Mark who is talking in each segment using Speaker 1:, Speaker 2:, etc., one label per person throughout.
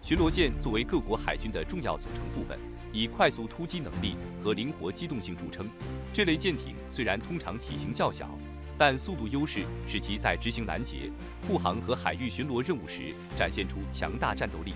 Speaker 1: 巡逻舰作为各国海军的重要组成部分，以快速突击能力和灵活机动性著称。这类舰艇虽然通常体型较小，但速度优势使其在执行拦截、护航和海域巡逻任务时展现出强大战斗力。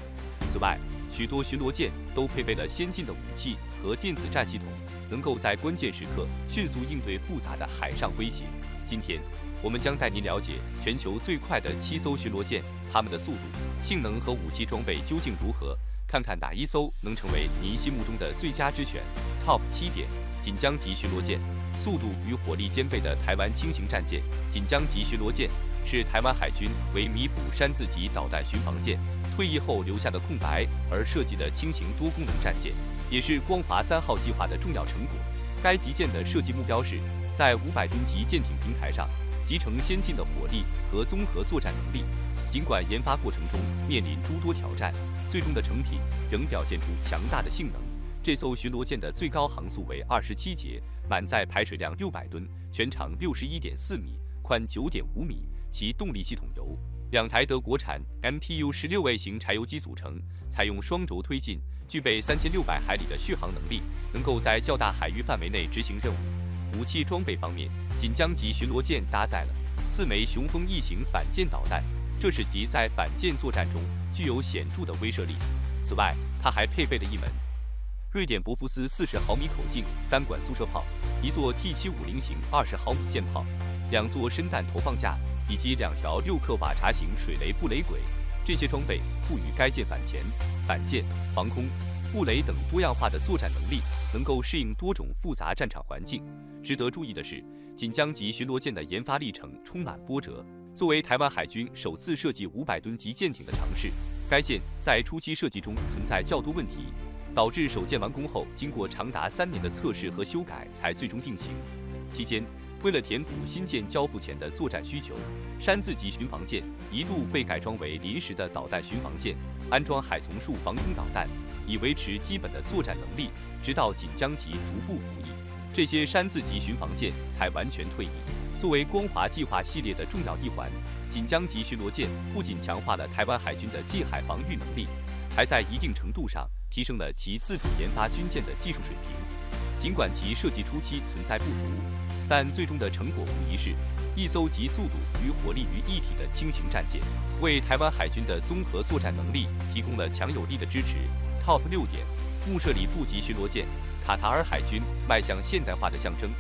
Speaker 1: 此外，许多巡逻舰都配备了先进的武器和电子战系统，能够在关键时刻迅速应对复杂的海上威胁。今天，我们将带您了解全球最快的7艘巡逻舰，它们的速度、性能和武器装备究竟如何？看看哪一艘能成为您心目中的最佳之选。Top 7点：锦江级巡逻舰。速度与火力兼备的台湾轻型战舰锦江级巡逻舰，是台湾海军为弥补山字级导弹巡防舰退役后留下的空白而设计的轻型多功能战舰，也是光华3号计划的重要成果。该级舰的设计目标是在500吨级舰艇平台上集成先进的火力和综合作战能力。尽管研发过程中面临诸多挑战，最终的成品仍表现出强大的性能。这艘巡逻舰的最高航速为27节，满载排水量600吨，全长61.4米，宽9.5米。其动力系统由2台德国产 MTU-16A 型柴油机组成，采用双轴推进，具备3600海里的续航能力，能够在较大海域范围内执行任务。武器装备方面，锦江级巡逻舰搭载了4枚雄风1型反舰导弹，这使其在反舰作战中具有显著的威慑力。此外，它还配备了一门瑞典伯福斯40毫米口径单管速射炮，一座 T750型20毫米舰炮，2座深弹投放架，以及2条6克瓦查型水雷布雷轨。这些装备赋予该舰反潜、反舰、防空、布雷等多样化的作战能力，能够适应多种复杂战场环境。值得注意的是，锦江级巡逻舰的研发历程充满波折。作为台湾海军首次设计500吨级舰艇的尝试，该舰在初期设计中存在较多问题，导致首舰完工后，经过长达3年的测试和修改才最终定型。期间，为了填补新舰交付前的作战需求，山字级巡防舰一度被改装为临时的导弹巡防舰，安装海丛树防空导弹，以维持基本的作战能力，直到锦江级逐步服役，这些山字级巡防舰才完全退役。作为光华计划系列的重要一环，锦江级巡逻舰不仅强化了台湾海军的近海防御能力，还在一定程度上提升了其自主研发军舰的技术水平。尽管其设计初期存在不足，但最终的成果无疑是一艘集速度与火力于一体的轻型战舰，为台湾海军的综合作战能力提供了强有力的支持。Top 6点：穆舍里布级巡逻舰。卡塔尔海军迈向现代化的象征。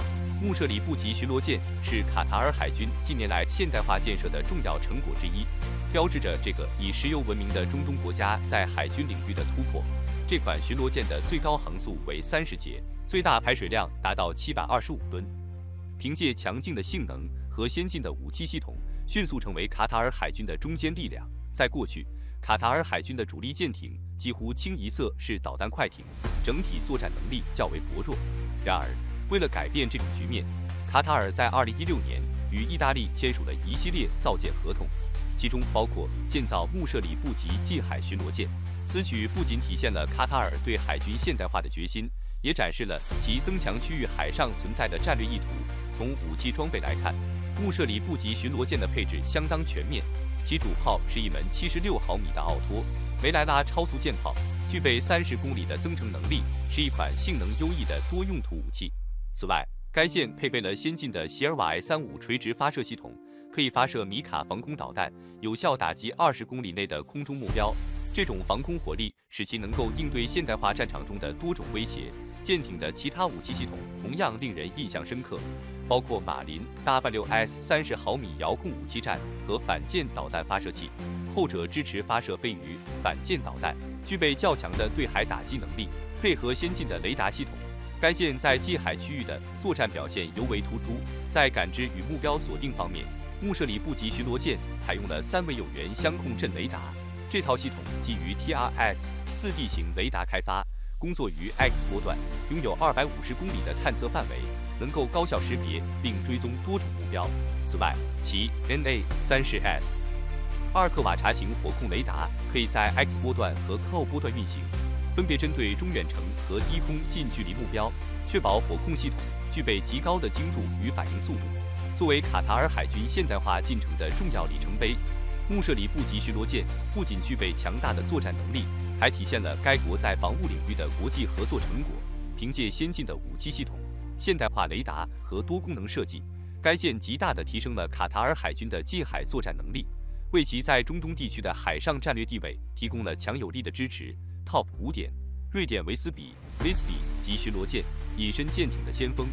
Speaker 1: 穆舍里布级巡逻舰是卡塔尔海军近年来现代化建设的重要成果之一，标志着这个以石油闻名的中东国家在海军领域的突破。这款巡逻舰的最高航速为30节，最大排水量达到725吨。凭借强劲的性能和先进的武器系统，迅速成为卡塔尔海军的中坚力量。在过去，卡塔尔海军的主力舰艇几乎清一色是导弹快艇，整体作战能力较为薄弱。然而，为了改变这种局面，卡塔尔在2016年与意大利签署了一系列造舰合同，其中包括建造穆舍里布级近海巡逻舰。此举不仅体现了卡塔尔对海军现代化的决心，也展示了其增强区域海上存在的战略意图。从武器装备来看，穆舍里布级巡逻舰的配置相当全面，其主炮是一门76毫米的奥托梅莱拉超速舰炮，具备30公里的增程能力，是一款性能优异的多用途武器。此外，该舰配备了先进的席尔瓦 I-35垂直发射系统，可以发射米卡防空导弹，有效打击20公里内的空中目标。这种防空火力使其能够应对现代化战场中的多种威胁。舰艇的其他武器系统同样令人印象深刻，包括马林 W-S30毫米遥控武器站和反舰导弹发射器，后者支持发射飞鱼反舰导弹，具备较强的对海打击能力，配合先进的雷达系统。该舰在近海区域的作战表现尤为突出。在感知与目标锁定方面，穆舍里布级巡逻舰采用了3维有源相控阵雷达，这套系统基于 TRS-4D 型雷达开发，工作于 X 波段，拥有250公里的探测范围，能够高效识别并追踪多种目标。此外，其 NA-30S 2克瓦查型火控雷达可以在 X 波段和Q波段运行，分别针对中远程和低空近距离目标，确保火控系统具备极高的精度与反应速度。作为卡塔尔海军现代化进程的重要里程碑，穆舍里布级巡逻舰不仅具备强大的作战能力，还体现了该国在防务领域的国际合作成果。凭借先进的武器系统、现代化雷达和多功能设计，该舰极大地提升了卡塔尔海军的近海作战能力，为其在中东地区的海上战略地位提供了强有力的支持。Top 5点，瑞典维斯比级巡逻舰，隐身舰艇的先锋。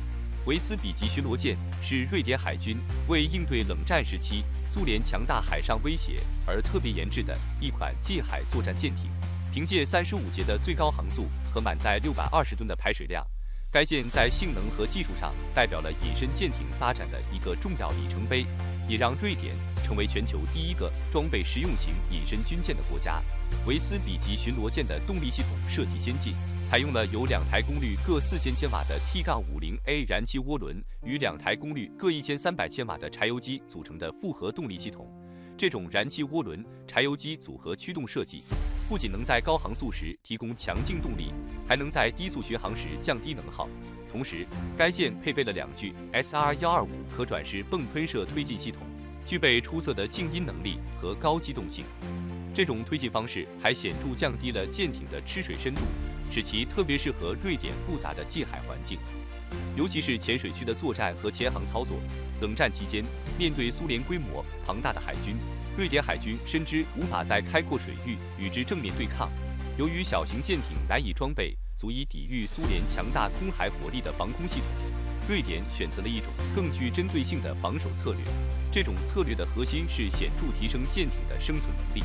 Speaker 1: 维斯比级巡逻舰是瑞典海军为应对冷战时期苏联强大海上威胁而特别研制的一款近海作战舰艇。凭借35节的最高航速和满载620吨的排水量，该舰在性能和技术上代表了隐身舰艇发展的一个重要里程碑，也让瑞典成为全球第一个装备实用型隐身军舰的国家。维斯比级巡逻舰的动力系统设计先进，采用了由2台功率各4000千瓦的 T-50A 燃气涡轮与2台功率各1300千瓦的柴油机组成的复合动力系统。这种燃气涡轮柴油机组合驱动设计，不仅能在高航速时提供强劲动力，还能在低速巡航时降低能耗。同时，该舰配备了2具 SR-125可转式泵喷射推进系统，具备出色的静音能力和高机动性。这种推进方式还显著降低了舰艇的吃水深度，使其特别适合瑞典复杂的近海环境，尤其是浅水区的作战和前航操作。冷战期间，面对苏联规模庞大的海军，瑞典海军深知无法在开阔水域与之正面对抗。由于小型舰艇难以装备足以抵御苏联强大空海火力的防空系统，瑞典选择了一种更具针对性的防守策略。这种策略的核心是显著提升舰艇的生存能力，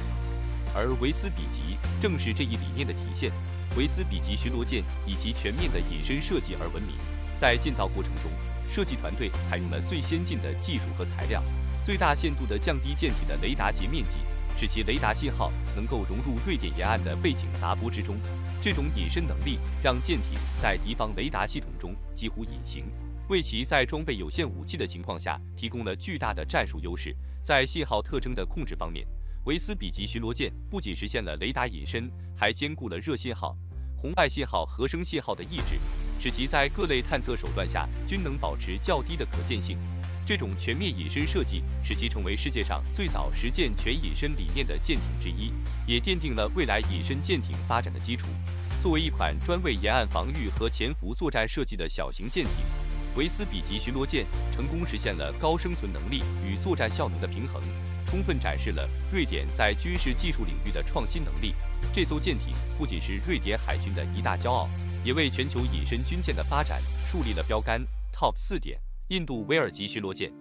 Speaker 1: 而维斯比级正是这一理念的体现。维斯比级巡逻舰以其全面的隐身设计而闻名，在建造过程中，设计团队采用了最先进的技术和材料，最大限度地降低舰体的雷达截面积，使其雷达信号能够融入瑞典沿岸的背景杂波之中。这种隐身能力让舰艇在敌方雷达系统中几乎隐形，为其在装备有限武器的情况下提供了巨大的战术优势。在信号特征的控制方面，维斯比级巡逻舰不仅实现了雷达隐身，还兼顾了热信号、红外信号和声信号的抑制，使其在各类探测手段下均能保持较低的可见性。这种全面隐身设计使其成为世界上最早实践全隐身理念的舰艇之一，也奠定了未来隐身舰艇发展的基础。作为一款专为沿岸防御和潜伏作战设计的小型舰艇，维斯比级巡逻舰成功实现了高生存能力与作战效能的平衡，充分展示了瑞典在军事技术领域的创新能力。这艘舰艇不仅是瑞典海军的一大骄傲，也为全球隐身军舰的发展树立了标杆。Top 4点，印度维尔级巡逻舰，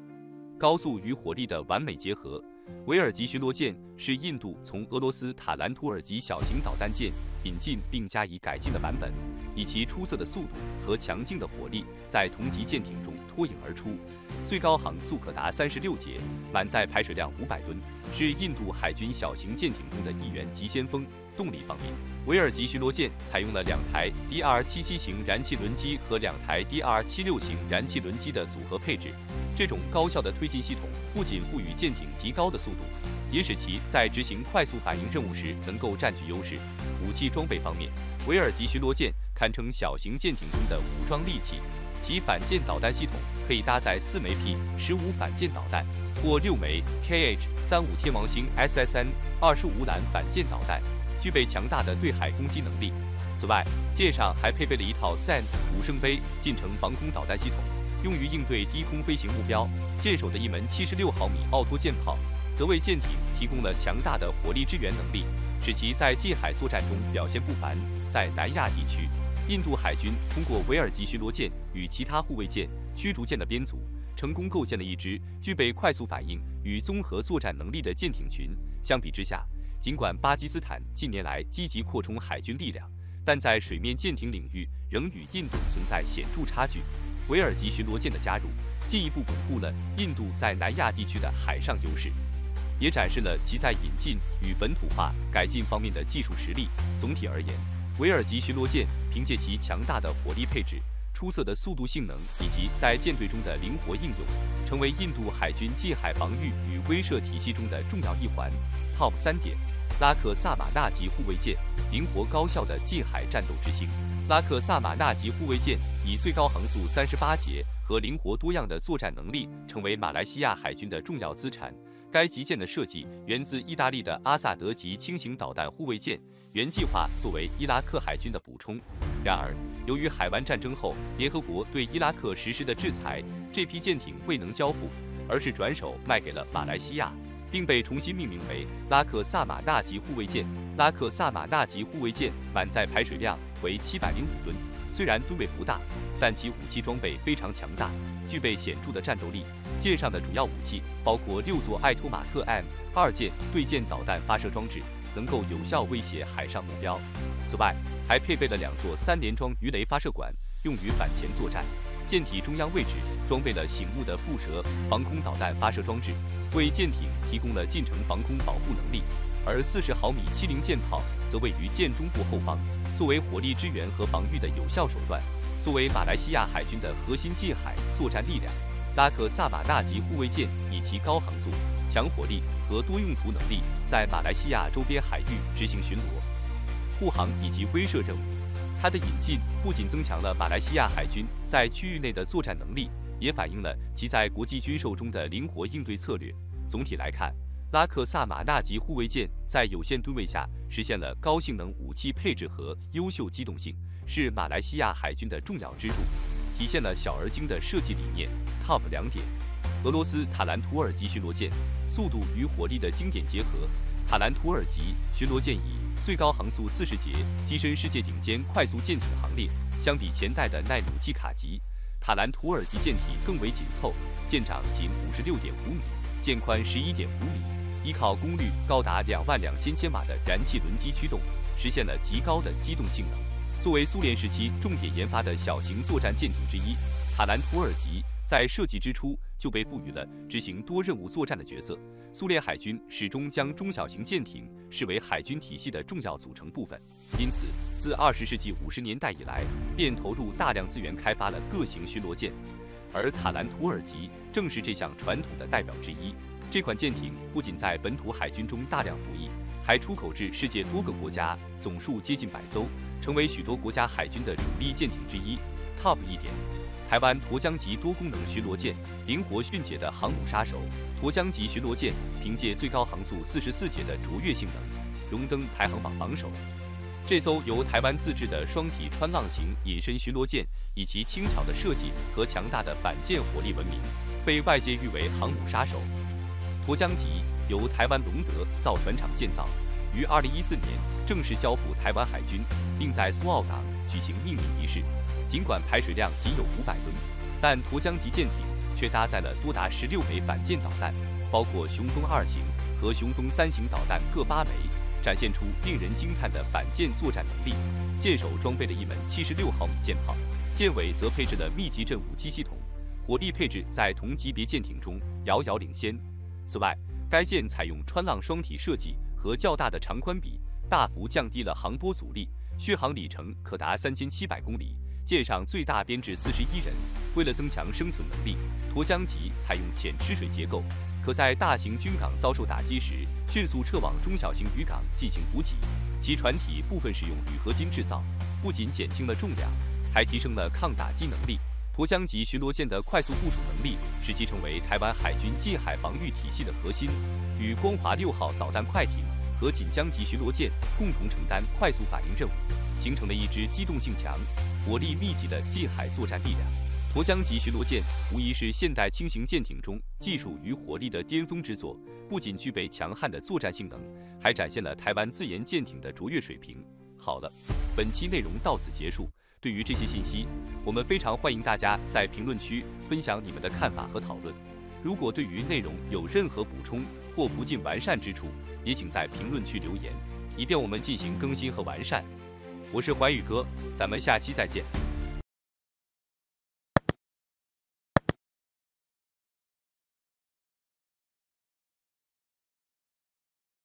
Speaker 1: 高速与火力的完美结合。维尔级巡逻舰是印度从俄罗斯塔兰图尔级小型导弹舰引进并加以改进的版本，以其出色的速度和强劲的火力，在同级舰艇中脱颖而出。最高航速可达36节，满载排水量500吨，是印度海军小型舰艇中的一员急先锋。动力方面，维尔级巡逻舰采用了2台 DR-77型燃气轮机和2台 DR-76型燃气轮机的组合配置。这种高效的推进系统不仅赋予舰艇极高的速度，也使其在执行快速反应任务时能够占据优势。武器装备方面，维尔级巡逻舰堪称小型舰艇中的武装利器。其反舰导弹系统可以搭载4枚 P-15反舰导弹或6枚 KH-35天王星 SSN-25蓝反舰导弹，具备强大的对海攻击能力。此外，舰上还配备了一套 SAN 5圣杯近程防空导弹系统，用于应对低空飞行目标。舰首的一门76毫米奥托舰炮则为舰艇提供了强大的火力支援能力，使其在近海作战中表现不凡。在南亚地区，印度海军通过维尔级巡逻舰与其他护卫舰、驱逐舰的编组，成功构建了一支具备快速反应与综合作战能力的舰艇群。相比之下，尽管巴基斯坦近年来积极扩充海军力量，但在水面舰艇领域仍与印度存在显著差距。维尔级巡逻舰的加入，进一步巩固了印度在南亚地区的海上优势，也展示了其在引进与本土化改进方面的技术实力。总体而言，维尔级巡逻舰凭借其强大的火力配置、出色的速度性能以及在舰队中的灵活应用，成为印度海军近海防御与威慑体系中的重要一环。Top 3点，拉克萨马纳级护卫舰，灵活高效的近海战斗之星。拉克萨马纳级护卫舰以最高航速38节和灵活多样的作战能力，成为马来西亚海军的重要资产。该级舰的设计源自意大利的阿萨德级轻型导弹护卫舰，原计划作为伊拉克海军的补充。然而，由于海湾战争后联合国对伊拉克实施的制裁，这批舰艇未能交付，而是转手卖给了马来西亚，并被重新命名为拉克萨马纳级护卫舰。拉克萨马纳级护卫舰满载排水量为705吨，虽然吨位不大，但其武器装备非常强大，具备显著的战斗力。舰上的主要武器包括6座艾托马特 M2 舰对舰导弹发射装置，能够有效威胁海上目标。此外，还配备了2座3联装鱼雷发射管，用于反潜作战。舰体中央位置装备了醒目的蝮蛇防空导弹发射装置，为舰艇提供了近程防空保护能力。而40毫米70舰炮则位于舰中部后方，作为火力支援和防御的有效手段。作为马来西亚海军的核心近海作战力量，拉克萨马纳级护卫舰以其高航速、强火力和多用途能力，在马来西亚周边海域执行巡逻、护航以及威慑任务。它的引进不仅增强了马来西亚海军在区域内的作战能力，也反映了其在国际军售中的灵活应对策略。总体来看，拉克萨马纳级护卫舰在有限吨位下实现了高性能武器配置和优秀机动性，是马来西亚海军的重要支柱，体现了小而精的设计理念。Top 2点：俄罗斯塔兰图尔级巡逻舰，速度与火力的经典结合。塔兰图尔级巡逻舰以最高航速40节跻身世界顶尖快速舰艇行列。相比前代的奈努季卡级，塔兰图尔级舰体更为紧凑，舰长仅56.5米，舰宽11.5米，依靠功率高达22000千瓦的燃气轮机驱动，实现了极高的机动性能。作为苏联时期重点研发的小型作战舰艇之一，塔兰图尔级在设计之初就被赋予了执行多任务作战的角色。苏联海军始终将中小型舰艇视为海军体系的重要组成部分，因此自20世纪50年代以来，便投入大量资源开发了各型巡逻舰，而塔兰图尔级正是这项传统的代表之一。这款舰艇不仅在本土海军中大量服役，还出口至世界多个国家，总数接近100艘，成为许多国家海军的主力舰艇之一。Top 1点：台湾沱江级多功能巡逻舰，灵活迅捷的航母杀手。沱江级巡逻舰凭借最高航速44节的卓越性能，荣登排行榜榜首。这艘由台湾自制的双体穿浪型隐身巡逻舰，以其轻巧的设计和强大的反舰火力闻名，被外界誉为航母杀手。沱江级由台湾龙德造船厂建造，于2014年正式交付台湾海军，并在苏澳港举行命名仪式。尽管排水量仅有500吨，但沱江级舰艇却搭载了多达16枚反舰导弹，包括雄风2型和雄风3型导弹各8枚，展现出令人惊叹的反舰作战能力。舰首装备了一门76毫米舰炮，舰尾则配置了密集阵武机系统，火力配置在同级别舰艇中遥遥领先。此外，该舰采用穿浪双体设计和较大的长宽比，大幅降低了航波阻力，续航里程可达3700公里。舰上最大编制41人。为了增强生存能力，沱江级采用浅吃水结构，可在大型军港遭受打击时，迅速撤往中小型渔港进行补给。其船体部分使用铝合金制造，不仅减轻了重量，还提升了抗打击能力。沱江级巡逻舰的快速部署能力，使其成为台湾海军近海防御体系的核心，与光华6号导弹快艇和锦江级巡逻舰共同承担快速反应任务，形成了一支机动性强、火力密集的近海作战力量。沱江级巡逻舰无疑是现代轻型舰艇中技术与火力的巅峰之作，不仅具备强悍的作战性能，还展现了台湾自研舰艇的卓越水平。好了，本期内容到此结束。对于这些信息，我们非常欢迎大家在评论区分享你们的看法和讨论。如果对于内容有任何补充或不尽完善之处，也请在评论区留言，以便我们进行更新和完善。我是环宇哥，咱们下期再见。